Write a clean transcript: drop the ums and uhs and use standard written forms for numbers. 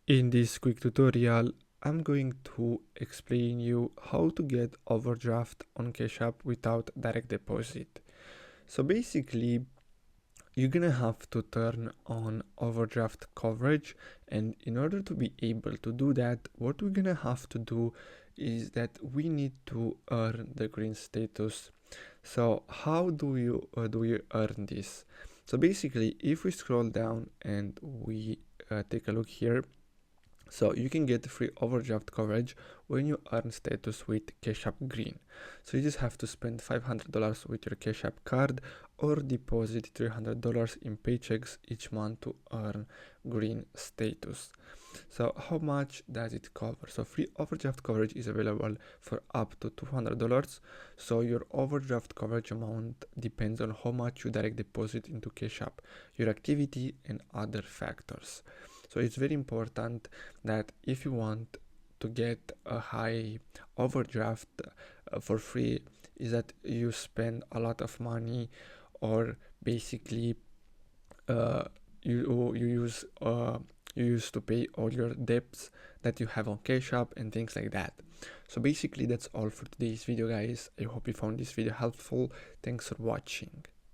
In this quick tutorial, I'm going to explain you how to get overdraft on Cash App without direct deposit. So basically, you're gonna have to turn on overdraft coverage, and in order to be able to do that, what we're gonna have to do is that we need to earn the green status. So how do you earn this? So basically, if we scroll down and we take a look here, so you can get free overdraft coverage when you earn status with Cash App Green. So you just have to spend $500 with your Cash App card or deposit $300 in paychecks each month to earn green status. So how much does it cover? So free overdraft coverage is available for up to $200. So your overdraft coverage amount depends on how much you direct deposit into Cash App, your activity and other factors. So it's very important that if you want to get a high overdraft for free, is that you spend a lot of money, or basically you use to pay all your debts that you have on Cash App and things like that. So basically that's all for today's video, guys. I hope you found this video helpful. Thanks for watching.